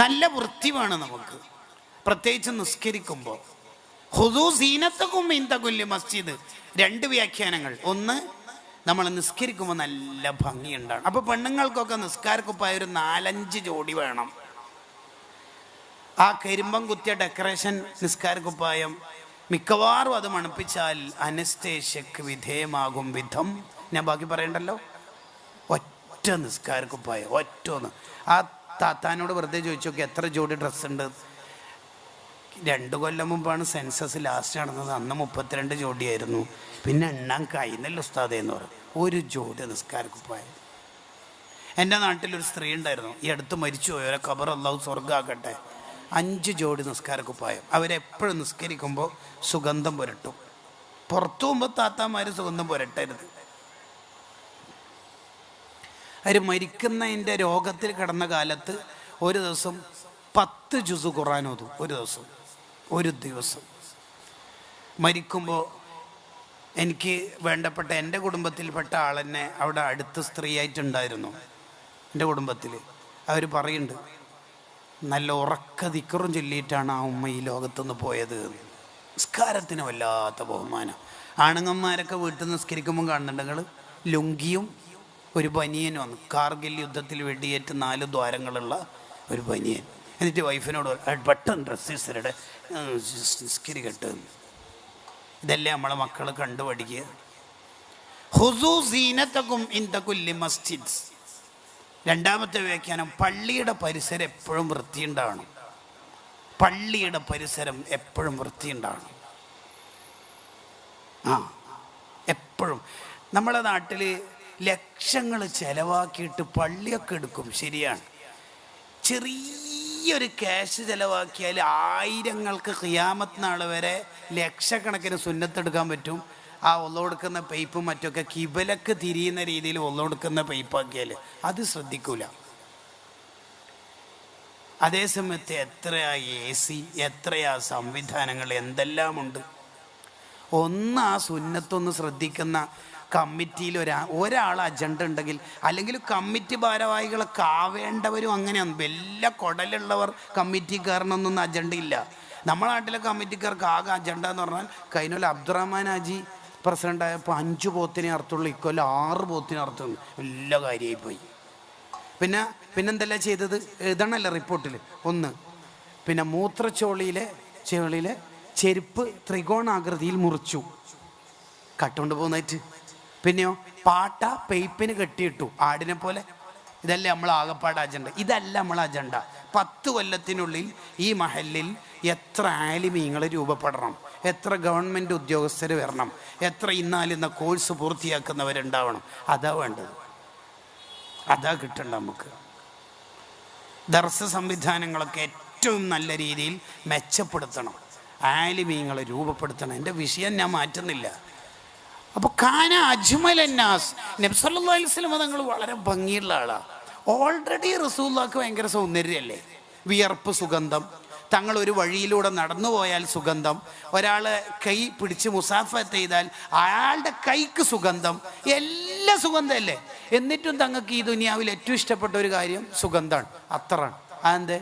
നല്ല വൃത്തി വേണം നമുക്ക്, പ്രത്യേകിച്ച് നിസ്കരിക്കുമ്പോൾ. ഖുദൂ സീനത്തകും ഇൻദ കുല്ലി മസ്ജിദ്, രണ്ട് വ്യാഖ്യാനങ്ങൾ. ഒന്ന്, നമ്മൾ നിസ്കരിക്കുമ്പോൾ നല്ല ഭംഗിയുണ്ടാണ്. അപ്പോൾ പെണ്ണുങ്ങൾക്കൊക്കെ നിസ്കാരക്കുപ്പായ ഒരു 4-5 ജോഡി വേണം. ആ കരിമ്പം കുത്തിയ ഡെക്കറേഷൻ നിസ്കാരക്കുപ്പായം മിക്കവാറും അത് മണപ്പിച്ചാൽ അനസ്തേഷ്യക്ക് വിധേയമാകും വിധം, ഞാൻ ബാക്കി പറയണ്ടല്ലോ, ഒറ്റ നിസ്കാരക്കുപ്പായം, ഒറ്റൊന്ന്. ആ താത്താനോട് വെറുതെ ചോദിച്ചു നോക്കി എത്ര ജോഡി ഡ്രസ്സുണ്ട്. 2 കൊല്ലം മുമ്പാണ് സെൻസസ് ലാസ്റ്റ് നടന്നത്, അന്ന് 32 ജോഡിയായിരുന്നു. പിന്നെ എണ്ണാൻ കഴിയുന്നില്ല ഉസ്താദേ എന്ന് പറയും. 1 ജോഡി നിസ്കാരക്കുപ്പായം. എൻ്റെ നാട്ടിലൊരു സ്ത്രീ ഉണ്ടായിരുന്നു, ഈ അടുത്ത് മരിച്ചു പോയി, അവരെ ഖബർ അല്ലാഹു സ്വർഗ്ഗമാക്കട്ടെ. 5 ജോഡി നിസ്കാരക്കുപ്പായം. അവരെപ്പോഴും നിസ്കരിക്കുമ്പോൾ സുഗന്ധം പുരട്ടും. പുറത്തു പോകുമ്പോൾ താത്താമാർ സുഗന്ധം പുരട്ടരുത്. അവർ മരിക്കുന്നതിൻ്റെ രോഗത്തിൽ കിടന്ന കാലത്ത് ഒരു ദിവസം 10 ജുസ് ഖുർആൻ ഓതും. ഒരു ദിവസം. മരിക്കുമ്പോൾ എനിക്ക് വേണ്ടപ്പെട്ട എൻ്റെ കുടുംബത്തിൽപ്പെട്ട ആളെന്നെ അവിടെ അടുത്ത സ്ത്രീയായിട്ടുണ്ടായിരുന്നു എൻ്റെ കുടുംബത്തിൽ. അവർ പറയുന്നുണ്ട്, നല്ല ഉറക്ക ദിക്റും ചൊല്ലിയിട്ടാണ് ആ ഉമ്മ ഈ ലോകത്തുനിന്ന് പോയത്. നിസ്കാരത്തിന് വല്ലാത്ത ബഹുമാനം. ആണുങ്ങന്മാരൊക്കെ വീട്ടിൽ നിന്ന് നിസ്കരിക്കുമ്പോൾ കാണുന്നുണ്ടെങ്കിൽ ലുങ്കിയും ഒരു ബനിയനും വന്നു. കാർഗിൽ യുദ്ധത്തിൽ വെടിയേറ്റ് 4 ദ്വാരങ്ങളുള്ള ഒരു ബനിയൻ. എന്നിട്ട് വൈഫിനോട് പെട്ടെന്ന് ഡ്രസ്സരുടെ നിസ്കരിക്കട്ടെ. ഇതല്ലേ നമ്മളെ മക്കൾ കണ്ടു പഠിക്കുക. ഖുദൂ സീനത്തകും ഇൻദ കുല്ലി മസ്ജിദ്. രണ്ടാമത്തെ വ്യാഖ്യാനം, പള്ളിയുടെ പരിസരം എപ്പോഴും വൃത്തിയുണ്ടാവണം. പള്ളിയുടെ പരിസരം എപ്പോഴും വൃത്തിയുണ്ടാവണം. എപ്പോഴും. നമ്മുടെ നാട്ടിൽ ലക്ഷങ്ങൾ ചിലവാക്കിയിട്ട് പള്ളിയൊക്കെ എടുക്കും, ശരിയാണ്. ചെറിയൊരു ക്യാഷ് ചിലവാക്കിയാൽ ആയിരങ്ങൾക്ക് ഖിയാമത്ത് നാൾ വരെ ലക്ഷക്കണക്കിന് സുന്നത്തെടുക്കാൻ പറ്റും. ആ ഒള്ളൊടുക്കുന്ന പൈപ്പും മറ്റൊക്കെ കിബലക്ക് തിരിയുന്ന രീതിയിൽ ഒള്ളൊടുക്കുന്ന പൈപ്പാക്കിയാൽ അത് ശ്രദ്ധിക്കൂല. അതേസമയത്ത് എത്രയാ AC, എത്രയാ സംവിധാനങ്ങൾ, എന്തെല്ലാമുണ്ട്. ഒന്ന് ആ സുന്നത്തൊന്ന് ശ്രദ്ധിക്കുന്ന കമ്മിറ്റിയിൽ ഒരാൾ അജണ്ട ഉണ്ടെങ്കിൽ, അല്ലെങ്കിൽ കമ്മിറ്റി ഭാരവാഹികളൊക്കെ ആവേണ്ടവരും അങ്ങനെയാണ്. വല്ല കൊടലുള്ളവർ കമ്മിറ്റിക്കാരനൊന്നും അജണ്ട ഇല്ല. നമ്മളെ നാട്ടിലെ കമ്മിറ്റിക്കാർക്ക് ആകെ അജണ്ട എന്ന് പറഞ്ഞാൽ, കഴിഞ്ഞ അബ്ദുറഹ്മാൻ ഹാജി പ്രസിഡൻ്റായപ്പോൾ 5 പോത്തിനെ അർത്ഥമുള്ളൂ, ഇക്കൊല്ലം 6 പോത്തിനെ അർത്ഥമുള്ളൂ. എല്ലാ കാര്യമായി പോയി. പിന്നെന്തെല്ലാം ചെയ്തത് എഴുതണമല്ലോ റിപ്പോർട്ടിൽ. ഒന്ന്, പിന്നെ മൂത്രച്ചോളിയിലെ ചെരുപ്പ് ത്രികോണാകൃതിയിൽ മുറിച്ചു കട്ടുകൊണ്ട് പോകുന്നതായിട്ട്. പിന്നെയോ പാട്ട പൈപ്പിന് കെട്ടിയിട്ടു ആടിനെ പോലെ. ഇതല്ലേ നമ്മൾ ആകപ്പാട് അജണ്ട. ഇതല്ല നമ്മളെ അജണ്ട. 10 കൊല്ലത്തിനുള്ളിൽ ഈ മഹലിൽ എത്ര ആലിമീങ്ങൾ രൂപപ്പെടണം, എത്ര ഗവൺമെൻറ് ഉദ്യോഗസ്ഥർ വരണം, എത്ര ഇന്ന കോഴ്സ് പൂർത്തിയാക്കുന്നവരുണ്ടാവണം. അതാ വേണ്ടത്, അതാ കിട്ടണ്ട നമുക്ക്. ദർസ് സംവിധാനങ്ങളൊക്കെ ഏറ്റവും നല്ല രീതിയിൽ മെച്ചപ്പെടുത്തണം, ആലിമീങ്ങളെ രൂപപ്പെടുത്തണം. എൻ്റെ വിഷയം ഞാൻ മാറ്റുന്നില്ല. അപ്പോൾ കാന അജ്മലന്നാസ്, നബി സല്ലല്ലാഹു അലൈഹി വസല്ലം തങ്ങൾ വളരെ ഭംഗിയുള്ള ആളാണ്. ഓൾറെഡി റസൂലുള്ളാഹിക്ക് ഭയങ്കര സൗന്ദര്യമല്ലേ, വിയർപ്പ് സുഗന്ധം, തങ്ങൾ ഒരു വഴിയിലൂടെ നടന്നു പോയാൽ സുഗന്ധം, ഒരാൾ കൈ പിടിച്ച് മുസാഫത്ത് ചെയ്താൽ അയാളുടെ കൈക്ക് സുഗന്ധം, എല്ലാ സുഗന്ധമല്ലേ. എന്നിട്ടും തങ്ങൾക്ക് ഈ ദുനിയാവിൽ ഏറ്റവും ഇഷ്ടപ്പെട്ട ഒരു കാര്യം സുഗന്ധമാണ്. അത്രയാണ്. അതെന്ത്?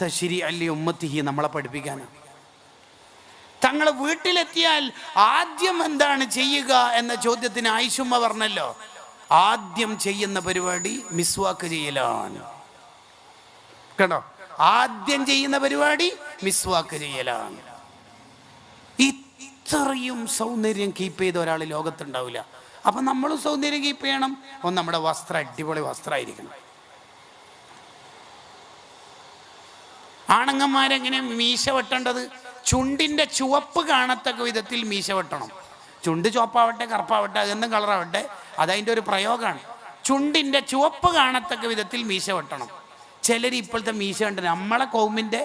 തശ്രീ അല്ലി ഉമ്മത്തിഹി, നമ്മളെ പഠിപ്പിക്കാനാണ്. തങ്ങൾ വീട്ടിലെത്തിയാൽ ആദ്യം എന്താണ് ചെയ്യുക എന്ന ചോദ്യത്തിന് ആയിഷുമ്മ പറഞ്ഞല്ലോ, ആദ്യം ചെയ്യുന്ന പരിപാടി മിസ്വാക്ക് ചെയ്യലാണ്. കേട്ടോ, ആദ്യം ചെയ്യുന്ന പരിപാടി മിസ്വാക്ക് ചെയ്യലാണ്. ഇത്രയും സൗന്ദര്യം കീപ്പ് ചെയ്ത ഒരാൾ ലോകത്തുണ്ടാവില്ല. അപ്പം നമ്മളും സൗന്ദര്യം കീപ്പ് ചെയ്യണം. നമ്മുടെ വസ്ത്രം അടിപൊളി വസ്ത്രമായിരിക്കണം. ആണുങ്ങന്മാരെങ്ങനെ മീശ വെട്ടേണ്ടത്? ചുണ്ടിൻ്റെ ചുവപ്പ് കാണത്തക്ക വിധത്തിൽ മീശ വെട്ടണം. ചുണ്ട് ചുവപ്പാവട്ടെ കറുപ്പാവട്ടെ അതെന്തും കളറാവട്ടെ, അതതിൻ്റെ ഒരു പ്രയോഗമാണ്. ചുണ്ടിൻ്റെ ചുവപ്പ് കാണത്തക്ക വിധത്തിൽ മീശ വെട്ടണം. ചിലർ ഇപ്പോഴത്തെ മീശ ഉണ്ട്, നമ്മളെ കൗമിൻ്റെ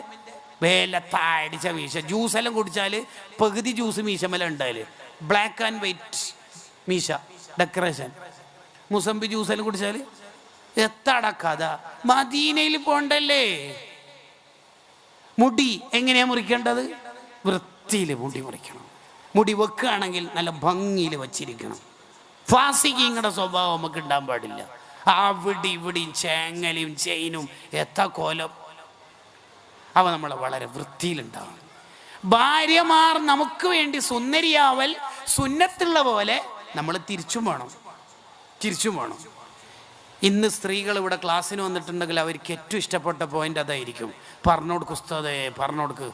വേലത്താടിച്ച മീശ. ജ്യൂസെല്ലാം കുടിച്ചാൽ പകുതി ജ്യൂസ് മീശമല ഉണ്ടായാൽ, ബ്ലാക്ക് ആൻഡ് വൈറ്റ് മീശ ഡെക്കറേഷൻ. മുസംബി ജ്യൂസെല്ലാം കുടിച്ചാൽ എത്തടക്കഥ. മദീനയിൽ പോണ്ടല്ലേ. മുടി എങ്ങനെയാണ് മുറിക്കേണ്ടത്? വൃത്തിയിൽ മുടി മുറിക്കണം. മുടി വെക്കുകയാണെങ്കിൽ നല്ല ഭംഗിയിൽ വച്ചിരിക്കണം. ഫാസിക്കിങ്ങളുടെ സ്വഭാവം നമുക്ക് ഉണ്ടാകാൻ പാടില്ല. അവിടെ ഇവിടെയും ചേങ്ങലും ചെയിനും എത്ത കോലം. അവ നമ്മളെ വളരെ വൃത്തിയിലുണ്ടാവണം. ഭാര്യമാർ നമുക്ക് വേണ്ടി സുന്ദരിയാവൽ സുന്നത്തുള്ള പോലെ നമ്മൾ തിരിച്ചും വേണം. ഇന്ന് സ്ത്രീകൾ ഇവിടെ ക്ലാസ്സിന് വന്നിട്ടുണ്ടെങ്കിൽ അവർക്ക് ഏറ്റവും ഇഷ്ടപ്പെട്ട പോയിന്റ് അതായിരിക്കും. പറഞ്ഞോടുക്ക് ഉസ്താദേ, പറഞ്ഞോടുക്ക്,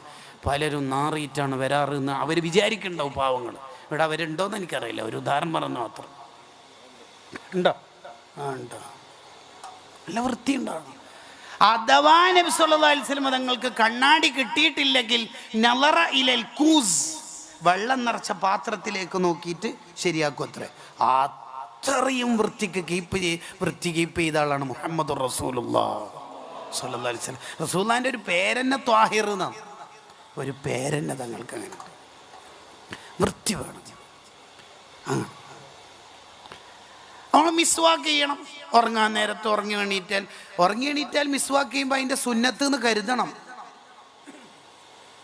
പലരും നാറിയിട്ടാണ് വരാറ് എന്ന് അവർ വിചാരിക്കുന്നുണ്ടാവും. പാവങ്ങൾ ഇവിടെ അവരുണ്ടോയെന്ന് എനിക്കറിയില്ല, ഒരു ഉദാഹരണം പറഞ്ഞു മാത്രം. ഉണ്ടോ? ഉണ്ടോ? നല്ല വൃത്തി ഉണ്ടാവണം. അഥവാ നബി സല്ലല്ലാഹു അലൈഹി വസല്ലം തങ്ങൾക്ക് കണ്ണാടി കിട്ടിയിട്ടില്ലെങ്കിൽ നളറ ഇലൽ കൂസ്, വെള്ളം നിറച്ച പാത്രത്തിലേക്ക് നോക്കിയിട്ട് ശരിയാക്കും അത്രേ. അത്രയും വൃത്തി കീപ്പ് ചെയ്ത ആളാണ് മുഹമ്മദ് റസൂലുള്ളാഹി സ്വല്ലല്ലാഹു അലൈഹി വസല്ലം. റസൂലുള്ളാഹിൻ്റെ ഒരു പേരെന്നെ ത്വാഹിർ എന്നാണ്, ഒരു പേരെന്നെ തങ്ങൾക്ക് അങ്ങനെ വൃത്തി വേണം. നമ്മൾ മിസ്വാക്ക് ചെയ്യണം. ഉറങ്ങാൻ നേരത്ത് ഉറങ്ങി എണീറ്റാൽ മിസ്വാക്ക് ചെയ്യുമ്പോൾ അതിൻ്റെ സുന്നത്ത് എന്ന് കരുതണം.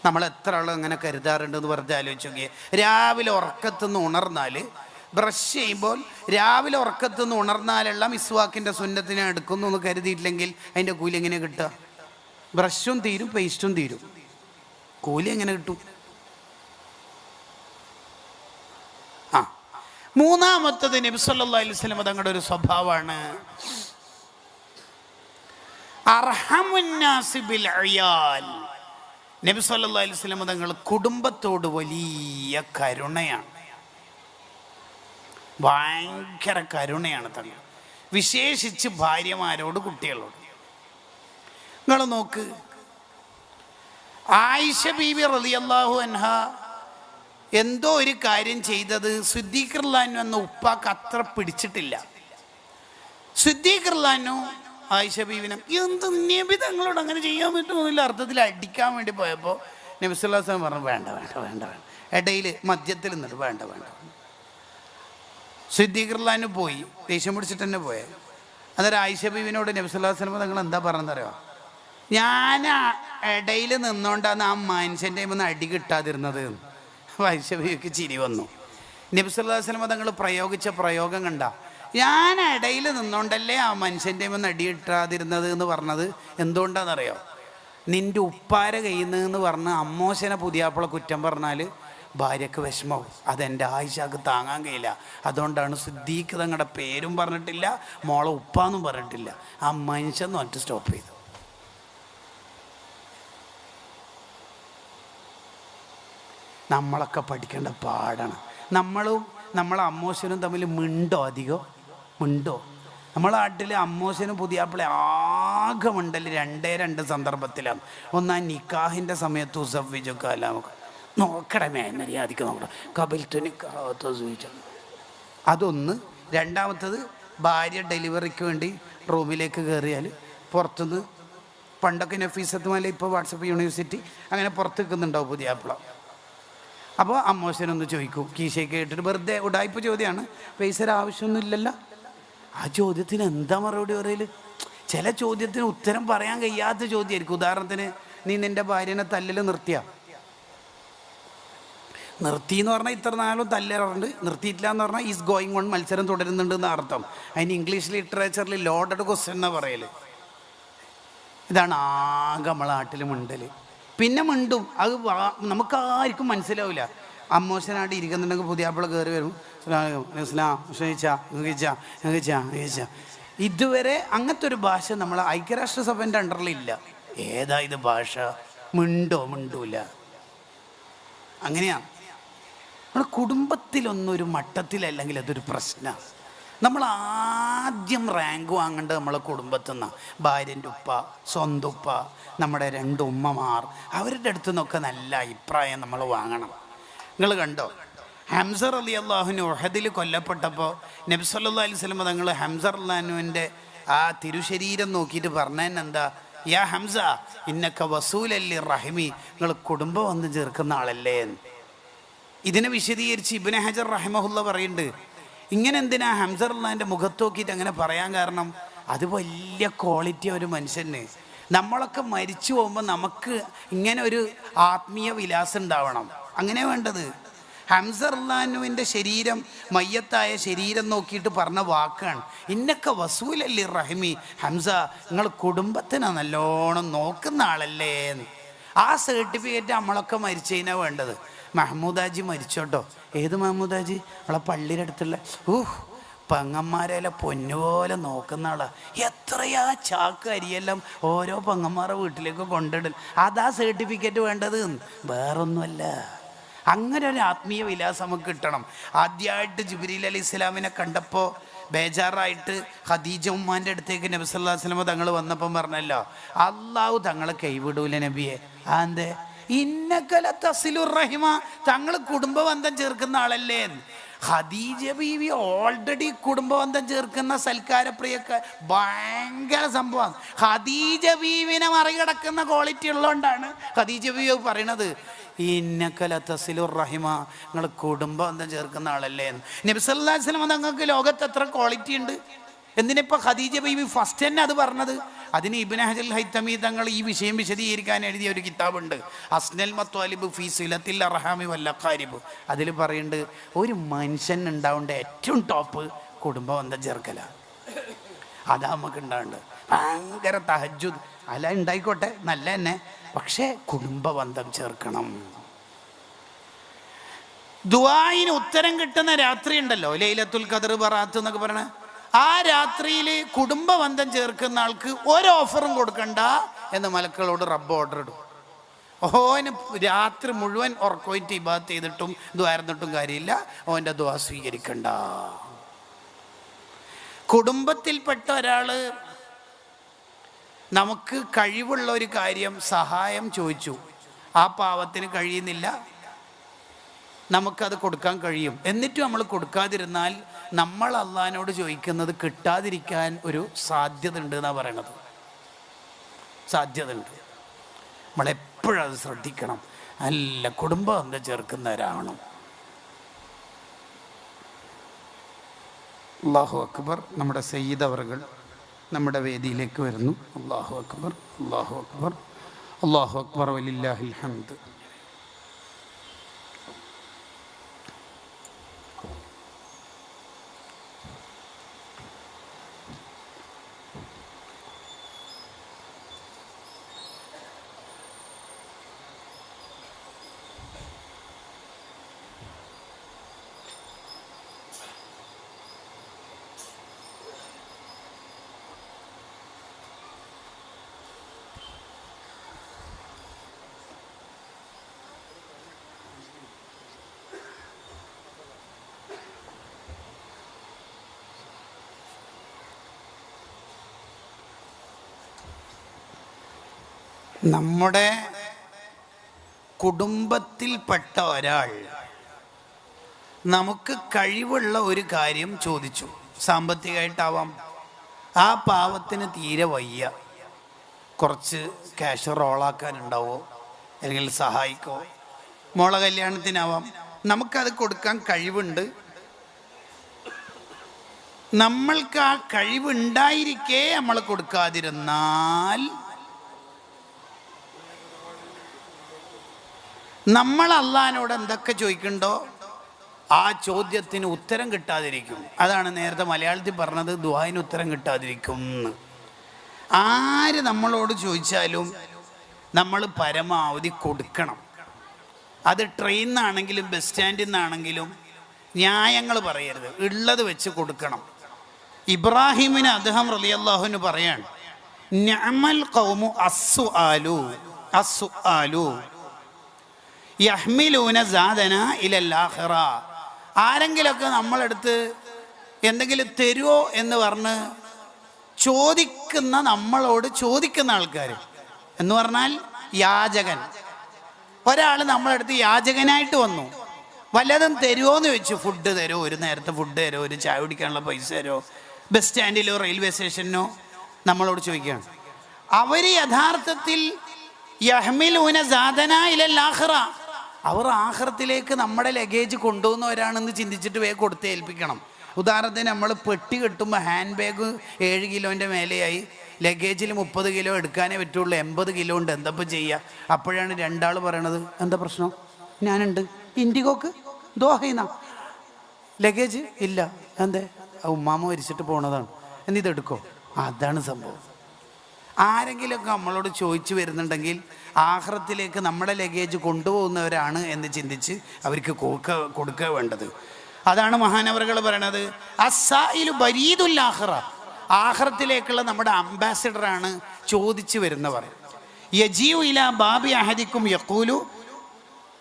നമ്മൾ എത്ര ആൾ അങ്ങനെ കരുതാറുണ്ടെന്ന് വെറുതെ ആലോചിച്ച് നോക്കിയേ. രാവിലെ ഉറക്കത്തുനിന്ന് ഉണർന്നാൽ, ബ്രഷ് ചെയ്യുമ്പോൾ രാവിലെ ഉറക്കത്തുനിന്ന് ഉണർന്നാലുള്ള മിസ്വാക്കിൻ്റെ സുന്നത്തിനെ എടുക്കുന്നു എന്ന് കരുതിയിട്ടില്ലെങ്കിൽ അതിൻ്റെ കൂലി എങ്ങനെ കിട്ടുക? ബ്രഷും തീരും, പേസ്റ്റും തീരും, കൂലി എങ്ങനെ കിട്ടും? മൂന്നാമത്തത് നബി സല്ലല്ലാഹു അലൈഹി വസല്ലം തങ്ങളുടെ ഒരു സ്വഭാവമാണ് അർഹമുന്നാസി ബിൽ അയാൽ. നബി സല്ലല്ലാഹു അലൈഹി വസല്ലം തങ്ങൾ കുടുംബത്തോട് വലിയ കരുണയാണ്, ഭയങ്കര കരുണയാണ് തങ്ങൾ, വിശേഷിച്ച് ഭാര്യമാരോട്, കുട്ടികളോട്. നിങ്ങൾ നോക്ക്, ആയിഷ ബീബി റളിയല്ലാഹു അൻഹ എന്തോ ഒരു കാര്യം ചെയ്തത് സിദ്ദീഖ് റളിയല്ലാഹു അൻഹു എന്ന ഉപ്പാക്ക് അത്ര പിടിച്ചിട്ടില്ല. സിദ്ദീഖ് റളിയല്ലാഹു അൻഹു ആയിഷ ബീവിനെ എന്ത് നബി തങ്ങളോട് അങ്ങനെ ചെയ്യാൻ പറ്റുമെന്നില്ല അർത്ഥത്തിൽ അടിക്കാൻ വേണ്ടി പോയപ്പോൾ നബി സല്ലല്ലാഹു അലൈഹി വസല്ലം പറഞ്ഞു വേണ്ട വേണ്ട വേണ്ട വേണ്ട, ഇടയിൽ മധ്യത്തിൽ നിന്നിട്ട് വേണ്ട വേണ്ട. സിദ്ദീഖ് റളിയല്ലാഹു അൻഹു പോയി, ദേഷ്യം പിടിച്ചിട്ട് തന്നെ പോയത്. അന്നേരം ആയിഷ ബീവിനോട് നബി സല്ലല്ലാഹു അലൈഹി വസല്ലം തങ്ങൾ എന്താ പറഞ്ഞറിയോ? ഞാൻ ഇടയിൽ നിന്നോണ്ടാണ് ആ മനുഷ്യൻ്റെ ഒന്ന് അടി കിട്ടാതിരുന്നത്. ആയിഷ ബീവിക്ക് ചിരി വന്നു. നബി സല്ലല്ലാഹു അലൈഹി വസല്ലം തങ്ങൾ പ്രയോഗിച്ച പ്രയോഗം കണ്ട, ഞാൻ ഇടയിൽ നിന്നോണ്ടല്ലേ ആ മനുഷ്യൻ്റെ ഒന്ന് അടി കിട്ടാതിരുന്നത് എന്ന് പറഞ്ഞത് എന്തുകൊണ്ടാണെന്നറിയോ? നിൻ്റെ ഉപ്പാര കയ്യിൽ നിന്ന് പറഞ്ഞ് അമ്മോശനെ പുതിയാപ്പിള കുറ്റം പറഞ്ഞാൽ ഭാര്യക്ക് വിഷമവും, അതെൻ്റെ ആയിഷക്ക് താങ്ങാൻ കഴിയില്ല. അതുകൊണ്ടാണ് സിദ്ദീഖ് തങ്ങളുടെ പേരും പറഞ്ഞിട്ടില്ല, മോളെ ഉപ്പാന്നും പറഞ്ഞിട്ടില്ല, ആ മനുഷ്യൻ ഒറ്റ സ്റ്റോപ്പ് ചെയ്തു. നമ്മളൊക്കെ പഠിക്കേണ്ട പാടാണ്. നമ്മളെ അമ്മോശനും തമ്മിൽ മിണ്ടോ? നമ്മളെ നാട്ടിൽ അമ്മോശനും പുതിയാപ്പിളെ ആകെ മിണ്ടൽ രണ്ട് സന്ദർഭത്തിലാണ്. ഒന്നാം നിക്കാഹിൻ്റെ സമയത്ത് ഉസവ്വിജുക്കാലാമ നോക്കണമേ, മര്യാദയ്ക്ക് നോക്കണം, കബിൽത്തു നിക്കാഹത്ത് ചോദിച്ചു. അതൊന്ന്. രണ്ടാമത്തത്, ഭാര്യ ഡെലിവറിക്ക് വേണ്ടി റൂമിലേക്ക് കയറിയാൽ പുറത്തുനിന്ന്, പണ്ടൊക്കെ നഫീസത്ത് മല, ഇപ്പോൾ വാട്സപ്പ് യൂണിവേഴ്സിറ്റി, അങ്ങനെ പുറത്ത് നിൽക്കുന്നുണ്ടാവും പുതിയാപ്പിള. അപ്പോൾ അമ്മോശനൊന്ന് ചോദിക്കും, കീശയൊക്കെ കേട്ടിട്ട്, വെറുതെ ഉടായ്പ ചോദ്യമാണ്, പൈസയുടെ ആവശ്യമൊന്നും ഇല്ലല്ലോ. ആ ചോദ്യത്തിന് എന്താ മറുപടി പറയൽ? ചില ചോദ്യത്തിന് ഉത്തരം പറയാൻ കഴിയാത്ത ചോദ്യമായിരിക്കും. ഉദാഹരണത്തിന്, നീ നിൻ്റെ ഭാര്യനെ തല്ലൽ നിർത്തി എന്ന് പറഞ്ഞാൽ ഇത്ര നാളും തല്ലാറുണ്ട്, നിർത്തിയിട്ടില്ല എന്ന് പറഞ്ഞാൽ ഈസ് ഗോയിങ് ഓൺ, മത്സരം തുടരുന്നുണ്ട് എന്ന അർത്ഥം. അതിന് ഇംഗ്ലീഷ് ലിറ്ററേച്ചറിൽ ലോഡഡ് ക്വസ്റ്റ്യൻ എന്നാണ് പറയൽ. ഇതാണ് ആകെ നമ്മളെ നാട്ടിൽ മിണ്ടൽ. പിന്നെ മിണ്ടും, അത് നമുക്കാർക്കും മനസ്സിലാവില്ല. അമ്മോശനായിട്ട് ഇരിക്കുന്നുണ്ടെങ്കിൽ പുതിയാപ്പിള കയറി വരും, ഇതുവരെ അങ്ങനത്തെ ഒരു ഭാഷ നമ്മളെ ഐക്യരാഷ്ട്രസഭേൻ്റെ അണ്ടറിലില്ല. ഏതാ ഇത് ഭാഷ? മിണ്ടൂല. അങ്ങനെയാണ് നമ്മുടെ കുടുംബത്തിലൊന്നൊരു മട്ടത്തിലല്ലെങ്കിൽ അതൊരു പ്രശ്നമാണ്. നമ്മൾ ആദ്യം റാങ്ക് വാങ്ങേണ്ടത് നമ്മളെ കുടുംബത്തിൽ നിന്നാണ്. ഭാര്യൻ്റെ ഉപ്പ, സ്വന്തം ഉപ്പ, നമ്മുടെ രണ്ട് ഉമ്മമാർ, അവരുടെ അടുത്തു നിന്നൊക്കെ നല്ല അഭിപ്രായം നമ്മൾ വാങ്ങണം. നിങ്ങൾ കണ്ടോ, ഹംസ റളിയല്ലാഹു അൻഹു ഉഹദിൽ കൊല്ലപ്പെട്ടപ്പോൾ നബി സല്ലല്ലാഹു അലൈഹി വസല്ലം തങ്ങൾ ഹംസ റളിയല്ലാഹു അൻഹുവിൻ്റെ ആ തിരുശരീരം നോക്കിയിട്ട് പറഞ്ഞത് എന്താ? യാ ഹംസ ഇന്നക വസൂലല്ലി റഹിമി, നിങ്ങൾ കുടുംബം വന്ന് ചേർക്കുന്ന ആളല്ലേ. ഇതിനെ വിശദീകരിച്ച് ഇബ്നു ഹജർ റഹിമഹുല്ല പറയുന്നുണ്ട്, ഇങ്ങനെ എന്തിനാ ഹംസ റളിയല്ലാഹുവിൻ്റെ മുഖത്ത് നോക്കിയിട്ട് അങ്ങനെ പറയാൻ കാരണം? അത് വലിയ ക്വാളിറ്റി ഒരു മനുഷ്യന്. നമ്മളൊക്കെ മരിച്ചു പോകുമ്പോൾ നമുക്ക് ഇങ്ങനെ ഒരു ആത്മീയ വിലാസം ഉണ്ടാവണം. അങ്ങനെ വേണ്ടത്. ഹംസ റളിയല്ലാഹുവിൻ്റെ ശരീരം, മയ്യത്തായ ശരീരം നോക്കിയിട്ട് പറഞ്ഞ വാക്കാണ് ഇന്നക്ക വസൂലല്ലി റഹിമി, ഹംസ നിങ്ങൾ കുടുംബത്തിനെ നല്ലോണം നോക്കുന്ന ആളല്ലേ. ആ സർട്ടിഫിക്കറ്റ് നമ്മളൊക്കെ മരിച്ചതിനാണ് വേണ്ടത്. മഹ്മൂദാജി മരിച്ചോട്ടോ. ഏത് മഹ്മൂദാജി? നമ്മളെ പള്ളിയുടെ അടുത്തുള്ള പെങ്ങന്മാരെല്ലാം പൊന്നുപോലെ നോക്കുന്ന ആളാ. എത്രയാ ചാക്ക് അരിയെല്ലാം ഓരോ പെങ്ങന്മാരുടെ വീട്ടിലേക്ക് കൊണ്ടിടൽ. അതാ സർട്ടിഫിക്കറ്റ് വേണ്ടത്, വേറൊന്നുമല്ല. അങ്ങനെ ഒരു ആത്മീയ വിലാസം നമുക്ക് കിട്ടണം. ആദ്യമായിട്ട് ജിബ്രീൽ അലൈഹി ഇസ്ലാമിനെ കണ്ടപ്പോൾ ബേജാറായിട്ട് ഖദീജ ഉമ്മാൻ്റെ അടുത്തേക്ക് നബി സല്ലല്ലാഹു അലൈഹി വസല്ലം തങ്ങൾ വന്നപ്പം പറഞ്ഞല്ലോ, അള്ളാഹു തങ്ങളെ കൈവിടൂല നബിയെ. അതെന്തേ? ഇന്നകല തസിലുർ റഹിമ, തങ്ങൾ കുടുംബബന്ധം ചേർക്കുന്ന ആളല്ലേ. ഖദീജ ബീവി ഓൾറെഡി കുടുംബബന്ധം ചേർക്കുന്ന സൽക്കാരപ്രിയൊക്കെ ഭയങ്കര സംഭവം. ഖദീജ ബീവിനെ മറികടക്കുന്ന ക്വാളിറ്റി ഉള്ളതുകൊണ്ടാണ് ഖദീജ ബീവി പറയണത് ഇന്നകല തസിലുർ റഹിമ, നിങ്ങൾ കുടുംബബന്ധം ചേർക്കുന്ന ആളല്ലേ. നബി സല്ലല്ലാഹു അലൈഹി വസല്ലം തങ്ങൾക്ക് ലോകത്ത് എത്ര ക്വാളിറ്റി ഉണ്ട്. എന്തിനിപ്പോൾ ഖദീജ ബീവി ഫസ്റ്റ് തന്നെ അത് പറഞ്ഞത്? അതിന് ഇബ്നു ഹജർ ഹൈതമി തങ്ങൾ ഈ വിഷയം വിശദീകരിക്കാൻ എഴുതിയ ഒരു കിതാബുണ്ട്, അസ്നൽ മത്വാലിബ് ഫീ സിലത്തിൽ അർഹാമി വൽ അഖാരിബ്. അതിൽ പറയുന്നുണ്ട്, ഒരു മനുഷ്യൻ ഉണ്ടാവേണ്ട ഏറ്റവും ടോപ്പ് കുടുംബബന്ധം ചേർക്കല. അതാ നമുക്ക് ഉണ്ടാവേണ്ടത്. ഭയങ്കര തഹജ്ജുദ് അല്ല ഉണ്ടായിക്കോട്ടെ, നല്ല തന്നെ, പക്ഷേ കുടുംബബന്ധം ചേർക്കണം. ദുആഇന് ഉത്തരം കിട്ടുന്ന രാത്രി ഉണ്ടല്ലോ, ലൈലത്തുൽ ഖദർ ബറാത്ത് എന്നൊക്കെ പറയണ ആ രാത്രിയിൽ കുടുംബബന്ധം ചേർക്കുന്ന ആൾക്ക് ഒരു ഓഫറും കൊടുക്കണ്ട എന്ന് മലക്കളോട് റബ്ബ് ഓർഡർ ഇടും. ഓന് രാത്രി മുഴുവൻ ഉറക്കോയിട്ട് ഇബാദത്ത് ചെയ്തിട്ടും ദ്വാരന്നിട്ടും കാര്യമില്ല, ഓൻ്റെ ദ്വാ സ്വീകരിക്കണ്ട. കുടുംബത്തിൽപ്പെട്ട ഒരാൾ നമുക്ക് കഴിവുള്ള ഒരു കാര്യം സഹായം ചോദിച്ചു, ആ പാവത്തിന് കഴിയുന്നില്ല, നമുക്കത് കൊടുക്കാൻ കഴിയും, എന്നിട്ടും നമ്മൾ കൊടുക്കാതിരുന്നാൽ നമ്മൾ അള്ളാഹിനോട് ചോദിക്കുന്നത് കിട്ടാതിരിക്കാൻ ഒരു സാധ്യത ഉണ്ട് എന്നാണ് പറയണത്. സാധ്യത ഉണ്ട്. നമ്മളെപ്പോഴും അത് ശ്രദ്ധിക്കണം. നല്ല കുടുംബബന്ധം ചേർക്കുന്നവരാവണം. അല്ലാഹു അക്ബർ. നമ്മുടെ സയ്യിദ് അവറുകൾ നമ്മുടെ വേദിയിലേക്ക് വരുന്നു. അല്ലാഹു അക്ബർ, അല്ലാഹു അക്ബർ, അല്ലാഹു അക്ബർ വലില്ലാഹിൽ ഹംദ്. നമ്മുടെ കുടുംബത്തിൽപ്പെട്ട ഒരാൾ നമുക്ക് കഴിവുള്ള ഒരു കാര്യം ചോദിച്ചു, സാമ്പത്തികമായിട്ടാവാം. ആ പാവത്തിന് തീരെ വയ്യ, കുറച്ച് ക്യാഷ് റോളാക്കാനുണ്ടാവോ, അല്ലെങ്കിൽ സഹായിക്കോ, മോളെ കല്യാണത്തിനാവാം. നമുക്കത് കൊടുക്കാൻ കഴിവുണ്ട്. നമ്മൾക്ക് ആ കഴിവുണ്ടായിരിക്കെ നമ്മൾ കൊടുക്കാതിരുന്നാൽ നമ്മൾ അള്ളാഹിനോട് എന്തൊക്കെ ചോദിക്കണ്ടോ ആ ചോദ്യത്തിന് ഉത്തരം കിട്ടാതിരിക്കും. അതാണ് നേരത്തെ മലയാളത്തിൽ പറഞ്ഞത്, ദുആഇന് ഉത്തരം കിട്ടാതിരിക്കും എന്ന്. ആര് നമ്മളോട് ചോദിച്ചാലും നമ്മൾ പരമാവധി കൊടുക്കണം. അത് ട്രെയിനിൽ നിന്നാണെങ്കിലും ബസ് സ്റ്റാൻഡിൽ നിന്നാണെങ്കിലും ന്യായങ്ങൾ പറയരുത്, ഉള്ളത് വെച്ച് കൊടുക്കണം. ഇബ്രാഹിമിന് അദ്ദേഹം റളിയല്ലാഹുവിന് പറയാണ്, നിഅമൽ ഖൗമു അസ്സുആലു അസ്സുആലു യഹ്മിലൂന സാദന ഇലൽ ആഖിറ. ആരെങ്കിലൊക്കെ നമ്മളെടുത്ത് എന്തെങ്കിലും തരുമോ എന്ന് പറഞ്ഞ് ചോദിക്കുന്ന, നമ്മളോട് ചോദിക്കുന്ന ആൾക്കാർ എന്ന് പറഞ്ഞാൽ യാചകൻ. ഒരാൾ നമ്മളെടുത്ത് യാചകനായിട്ട് വന്നു, വല്ലതും തരുമോ എന്ന് ചോദിച്ചു. ഫുഡ് തരുമോ, ഒരു നേരത്തെ ഫുഡ് തരുമോ, ഒരു ചായ കുടിക്കാനുള്ള പൈസ തരുമോ, ബസ് സ്റ്റാൻഡിലോ റെയിൽവേ സ്റ്റേഷനിലോ നമ്മളോട് ചോദിക്കുകയാണ്. അവർ യഥാർത്ഥത്തിൽ യഹ്മിലൂന സാദന ഇലൽ ആഖിറ, അവർ ആഖിറത്തിലേക്ക് നമ്മുടെ ലഗേജ് കൊണ്ടുപോകുന്നവരാണെന്ന് ചിന്തിച്ചിട്ട് വേഗം കൊടുത്ത് ഏൽപ്പിക്കണം. ഉദാഹരണത്തിന് നമ്മൾ പെട്ടി കെട്ടുമ്പോൾ ഹാൻഡ് ബാഗ് 7 കിലോൻ്റെ മേലെയായി, ലഗേജിൽ 30 കിലോ എടുക്കാനേ പറ്റുള്ളൂ, 80 കിലോ ഉണ്ട്, എന്തപ്പോൾ ചെയ്യുക? അപ്പോഴാണ് രണ്ടാൾ പറയണത്, എന്താ പ്രശ്നം? ഞാനുണ്ട്, ഇൻഡിഗോക്ക് ദോഹയിന്ന ലഗേജ് ഇല്ല, എന്തേ? ഉമ്മാമ മരിച്ചിട്ട് പോണതാണ്, എന്നിതെടുക്കോ? അതാണ് സംഭവം. ആരെങ്കിലുമൊക്കെ നമ്മളോട് ചോദിച്ചു വരുന്നുണ്ടെങ്കിൽ ആഖിറത്തിലേക്ക് നമ്മുടെ ലഗേജ് കൊണ്ടുപോകുന്നവരാണ് എന്ന് ചിന്തിച്ച് അവർക്ക് കൊടുക്കുക വേണ്ടത്. അതാണ് മഹാനവറുകൾ പറയണത്, അസ്സായിലു ബരീദുൽ ആഖിറ, ആഖിറത്തിലേക്കുള്ള നമ്മുടെ അംബാസിഡറാണ് ചോദിച്ചു വരുന്നവർ. യജീഉ ഇലാ ബാബി അഹദിക്കും യഖൂലു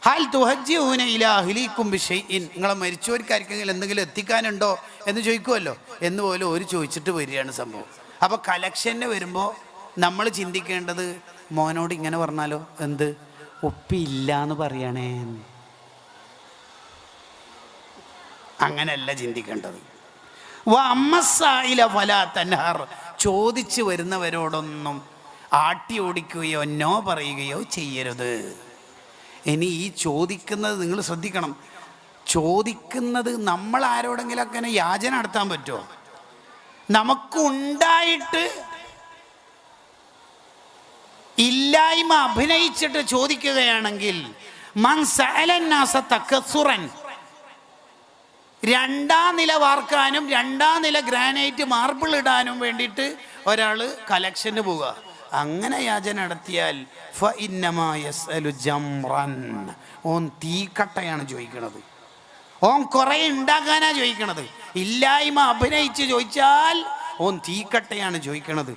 ഹൽ തുഹജ്ജിഊന ഇലാ അഹ്ലിക്കും ബിശൈഇൻ, നിങ്ങളെ മരിച്ചവർക്കാർക്കെങ്കിലും എന്തെങ്കിലും എത്തിക്കാനുണ്ടോ എന്ന് ചോദിക്കുമല്ലോ, എന്നുപോലെ ഒരു ചോദിച്ചിട്ട് വരികയാണ് സംഭവം. അപ്പോൾ കളക്ഷന് വരുമ്പോൾ നമ്മൾ ചിന്തിക്കേണ്ടത്, മോനോട് ഇങ്ങനെ പറഞ്ഞാലോ, എന്ത് ഒപ്പില്ല എന്ന് പറയണേ, അങ്ങനെയല്ല ചിന്തിക്കേണ്ടത്. ചോദിച്ചു വരുന്നവരോടൊന്നും ആട്ടി ഓടിക്കുകയോ നോ പറയുകയോ ചെയ്യരുത്. ഇനി ഈ ചോദിക്കുന്നത് നിങ്ങൾ ശ്രദ്ധിക്കണം. ചോദിക്കുന്നത് നമ്മൾ ആരോടെങ്കിലും അങ്ങനെ യാചന നടത്താൻ പറ്റുമോ? നമുക്കുണ്ടായിട്ട് ഇല്ലായ്മ അഭിനയിച്ചിട്ട് ചോദിക്കുകയാണെങ്കിൽ മൻ സഅലന്നാസ തകസുറൻ, രണ്ടാം നില വാർക്കാനും രണ്ടാം നില ഗ്രാനൈറ്റ് മാർബിൾ ഇടാനും വേണ്ടിയിട്ട് ഒരാൾ കളക്ഷന് പോവുക, അങ്ങനെ യാചന നടത്തിയാൽ ഫഇന്നമാ യസ്അലു ജംറൻ, ഓൻ തീക്കട്ടയാണ് ചോദിക്കണത്, ഓൻ കുറേ ഉണ്ടാക്കാനാ ചോദിക്കണത്. ഇല്ലായ്മ അഭിനയിച്ച് ചോദിച്ചാൽ ഓൻ തീക്കട്ടയാണ് ചോദിക്കണത്.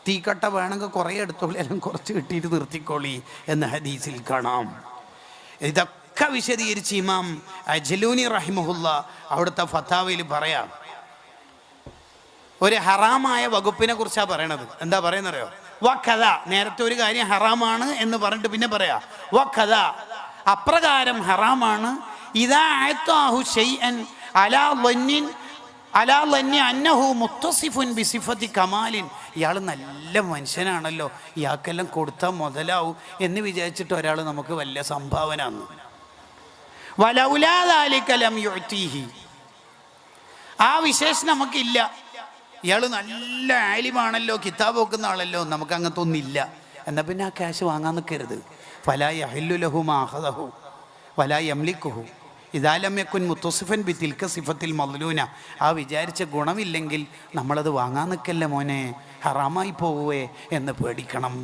തീക്കട്ട വേണമെങ്കിൽ കുറേ എടുത്തോളി, അല്ലെങ്കിൽ കുറച്ച് കിട്ടിയിട്ട് നിർത്തിക്കോളി എന്ന് ഹദീസിൽ കാണാം. ഇതൊക്കെ വിശദീകരിച്ച് ഇമാം അജ്ലൂനി റഹിമഹുല്ല അവിടുത്തെ ഫത്താവയിൽ പറയാം. ഒരു ഹറാമായ വകുപ്പിനെ കുറിച്ചാണ് പറയണത്. എന്താ പറയുന്നറിയോ? വഖദ, നേരത്തെ ഒരു കാര്യം ഹറാമാണ് എന്ന് പറഞ്ഞിട്ട് പിന്നെ പറയാ വഖദ, അപ്രകാരം ഹറാമാണ്. ഇദാ അഅതാഹു ശൈഅൻ അലാ ലന്നി അന്നഹു മുത്തസിഫുൻ ബിസിഫത്തി കമാലിൻ, ഇയാൾ നല്ല മനുഷ്യനാണല്ലോ, ഇയാൾക്കെല്ലാം കൊടുത്താൽ മുതലാവും എന്ന് വിചാരിച്ചിട്ട് ഒരാൾ നമുക്ക് വലിയ സംഭാവന തന്നു. വലൗലാ ദാലിക ലം യുഅ്തീഹി, ആ വിശേഷണം നമുക്കില്ല, ഇയാൾ നല്ല ആലിമാണല്ലോ, കിതാബ് വെക്കുന്ന ആളല്ലോ, നമുക്ക് അങ്ങനത്തെ ഒന്നില്ല, എന്നാൽ പിന്നെ ആ ക്യാഷ് വാങ്ങാൻ നിൽക്കരുത്. ഫലാ യഹില്ലു ലഹു മാ അഖദഹു വലാ യംലിക്കുഹു ഇദാ ലം യകുൻ മുത്തസിഫൻ ബിതിൽക സിഫത്തിൽ മദ്ലൂന, ആ വിചാരിച്ച ഗുണമില്ലെങ്കിൽ നമ്മളത് വാങ്ങാൻ നിൽക്കല്ലേ മോനെ, ഹറാമായി പോവുകയെ എന്ന് പേടിക്കണം.